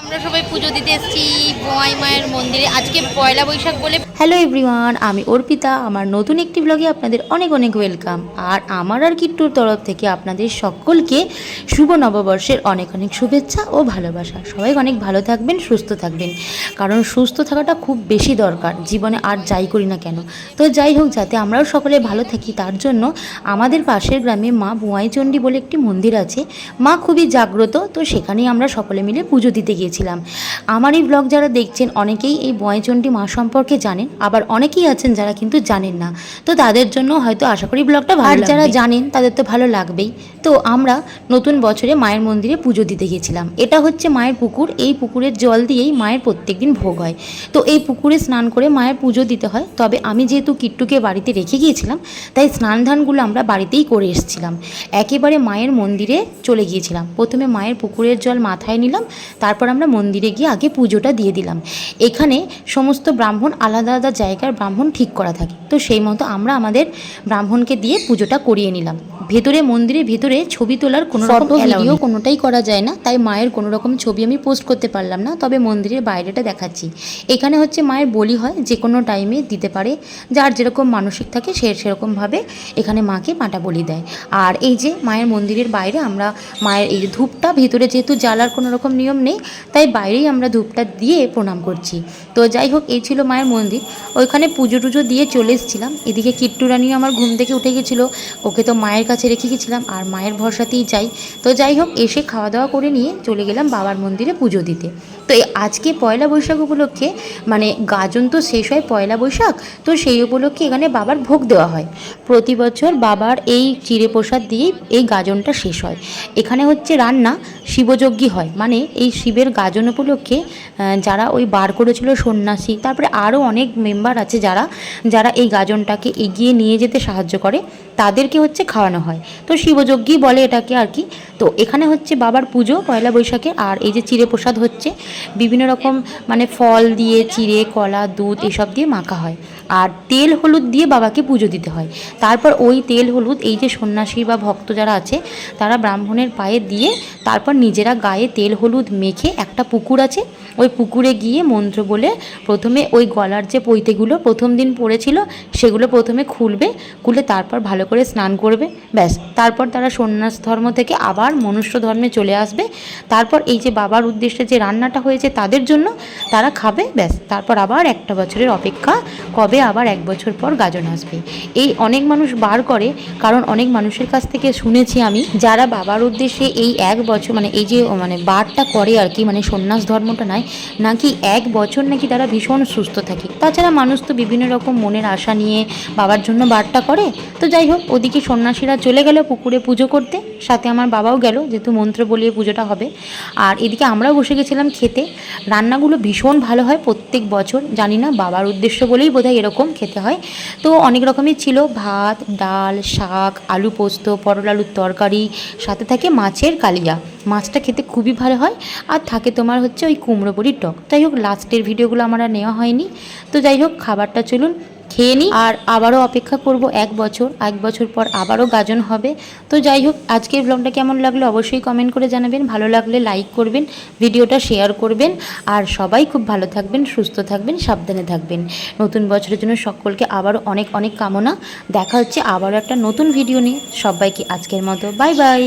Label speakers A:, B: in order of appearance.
A: আমরা সবাই পুজো দিতে এসেছি বোয়াই মায়ের মন্দিরে। আজকে পয়লা বৈশাখ বলে।
B: হ্যালো এভরিওয়ান, আমি অর্পিতা। আমার নতুন একটি ব্লগে আপনাদের অনেক অনেক ওয়েলকাম। আর আমার আর কিট্টুর তরফ থেকে আপনাদের সকলকে শুভ নববর্ষের অনেক অনেক শুভেচ্ছা ও ভালোবাসা। সবাই অনেক ভালো থাকবেন, সুস্থ থাকবেন, কারণ সুস্থ থাকাটা খুব বেশি দরকার জীবনে, আর যাই করি না কেন। তো যাই হোক, যাতে আমরাও সকলে ভালো থাকি তার জন্য আমাদের পাশের গ্রামে মা বোয়াইচণ্ডী বলে একটি মন্দির আছে। মা খুবই জাগ্রত, তো সেখানেই আমরা সকলে মিলে পুজো দিতে গিয়েছিলাম। আমার এই ব্লগ যারা দেখছেন অনেকেই এই বোয়াইচণ্ডী মা সম্পর্কে জানেন, আবার অনেকেই আছেন যারা কিন্তু জানেন না। তো তাদের জন্য হয়তো আশা করি ব্লগটা ভালো লাগবে। আর যারা জানেন তাদের তো ভালো লাগবেই। তো আমরা নতুন বছরে মায়ের মন্দিরে পুজো দিতে গিয়েছিলাম। এটা হচ্ছে মায়ের পুকুর। এই পুকুরের জল দিয়েই মায়ের প্রত্যেকদিন ভোগ হয়। তো এই পুকুরে স্নান করে মায়ের পুজো দিতে হয়। তবে আমি যেহেতু কিট্টুকে বাড়িতে রেখে গিয়েছিলাম, তাই স্নান ধানগুলো আমরা বাড়িতেই করে এসেছিলাম। একেবারে মায়ের মন্দিরে চলে গিয়েছিলাম। প্রথমে মায়ের পুকুরের জল মাথায় নিলাম, তারপর আমরা মন্দিরে গিয়ে আগে পুজোটা দিয়ে দিলাম। এখানে সমস্ত ব্রাহ্মণ আলাদা আলাদা জায়গার ব্রাহ্মণ ঠিক করা থাকে, তো সেই মতো আমরা আমাদের ব্রাহ্মণকে দিয়ে পুজোটা করিয়ে নিলাম। ভেতরে মন্দিরের ভেতরে ছবি তোলার কোনো ফটো ভিডিও কোনোটাই করা যায় না, তাই মায়ের কোনো রকম ছবি আমি পোস্ট করতে পারলাম না। তবে মন্দিরের বাইরেটা দেখাচ্ছি। এখানে হচ্ছে মায়ের বলি হয়, যে কোনো টাইমে দিতে পারে, যার যেরকম মানসিক থাকে সে সেরকমভাবে এখানে মাকে পাঁটা বলি দেয়। আর এই যে মায়ের মন্দিরের বাইরে আমরা মায়ের এই যে ধূপটা, ভেতরে যেহেতু জ্বালার কোনো রকম নিয়ম নেই, তাই বাইরেই আমরা ধূপটা দিয়ে প্রণাম করছি। তো যাই হোক, এই ছিল মায়ের মন্দির। ওইখানে পুজো টুজো দিয়ে চলে এসেছিলাম। এদিকে কিট্টু রানিও আমার ঘুম থেকে উঠে গেছিলো, ওকে তো মায়ের কাছে রেখে গেছিলাম, আর মায়ের ভরসাতেই যাই। তো যাই হোক, এসে খাওয়া দাওয়া করে নিয়ে চলে গেলাম বাবার মন্দিরে পুজো দিতে। তো আজকে পয়লা বৈশাখ উপলক্ষে, মানে গাজন তো শেষ হয় পয়লা বৈশাখ, তো সেই উপলক্ষে এখানে বাবার ভোগ দেওয়া হয়। প্রতি বছর বাবার এই চিড়ে প্রসাদ দিয়েই এই গাজনটা শেষ হয়। এখানে হচ্ছে রান্না শিবযজ্ঞী হয়, মানে এই শিবের গাজন উপলক্ষে যারা ওই বার করেছিল সন্ন্যাসী, তারপরে আরও অনেক মেম্বার আছে যারা যারা এই গাজনটাকে এগিয়ে নিয়ে যেতে সাহায্য করে, তাদেরকে হচ্ছে খাওয়ানো হয়। তো শিবযজ্ঞী বলে এটাকে আর কি। তো এখানে হচ্ছে বাবার পুজো পয়লা বৈশাখে। আর এই যে চিড়ে প্রসাদ হচ্ছে বিভিন্ন রকম, মানে ফল দিয়ে, চিড়ে, কলা, দুধ এসব দিয়ে মাখা হয়। আর তেল হলুদ দিয়ে বাবাকে পুজো দিতে হয়। তারপর ওই তেল হলুদ এই যে সন্ন্যাসী বা ভক্ত যারা আছে তারা ব্রাহ্মণের পায়ে দিয়ে, তারপর নিজেরা গায়ে তেল হলুদ মেখে, একটা পুকুর আছে ওই পুকুরে গিয়ে মন্ত্র বলে প্রথমে ওই গলার যে পৈতেগুলো প্রথম দিন পড়েছিল সেগুলো প্রথমে খুলবে, খুলে তারপর ভালো করে স্নান করবে, ব্যাস। তারপর তারা সন্ন্যাস ধর্ম থেকে আবার মনুষ্য ধর্মে চলে আসবে। তারপর এই যে বাবার উদ্দেশ্যে যে রান্নাটা হয়েছে তাদের জন্য তারা খাবে, ব্যাস। তারপর আবার একটা বছরের অপেক্ষা, কবে আবার এক বছর পর গাজন আসবে। এই অনেক মানুষ বার করে, কারণ অনেক মানুষের কাছ থেকে শুনেছি আমি, যারা বাবার উদ্দেশ্যে এই এক বছর, মানে এই যে মানে বারটা করে আর কি, মানে সন্ন্যাস ধর্মটা নয়, নাকি এক বছর নাকি তারা ভীষণ সুস্থ থাকে। তাছাড়া মানুষ তো বিভিন্ন রকম মনের আশা নিয়ে বাবার জন্য বারটা করে। তো যাই হোক, ওদিকে সন্ন্যাসীরা চলে গেল পুকুরে পুজো করতে, সাথে আমার বাবাও গেল, যেহেতু মন্ত্র বলিয়ে পুজোটা হবে। আর এদিকে আমরাও বসে গেছিলাম খেতে। রান্নাগুলো ভীষণ ভালো হয় প্রত্যেক বছর, জানি না বাবার উদ্দেশ্য বলেই বোধহয় এরকম খেতে হয়। তো অনেক রকমই ছিল, ভাত, ডাল, শাক, আলু পোস্ত, পটল আলুর তরকারি, সাথে থাকে মাছের কালিয়া। মাছটা খেতে খুবই ভালো হয়। আর থাকে তোমার হচ্ছে ওই কুমড়ো বড়ির টক। যাই হোক, লাস্টের ভিডিওগুলো আমার আর নেওয়া হয়নি। তো যাই হোক, খাবারটা চলুন খেয়ে নিই, আর আবারও অপেক্ষা করব এক বছর পর আবারও গাজন হবে। তো যাই হোক, আজকের ব্লগটা কেমন লাগলো অবশ্যই কমেন্ট করে জানাবেন। ভালো লাগলে লাইক করবেন, ভিডিওটা শেয়ার করবেন। আর সবাই খুব ভালো থাকবেন, সুস্থ থাকবেন, সাবধানে থাকবেন। নতুন বছরের জন্য সকলকে আবারও অনেক অনেক কামনা। দেখা হচ্ছে আবারও একটা নতুন ভিডিও নিয়ে। সবাইকে আজকের মতো বাই বাই।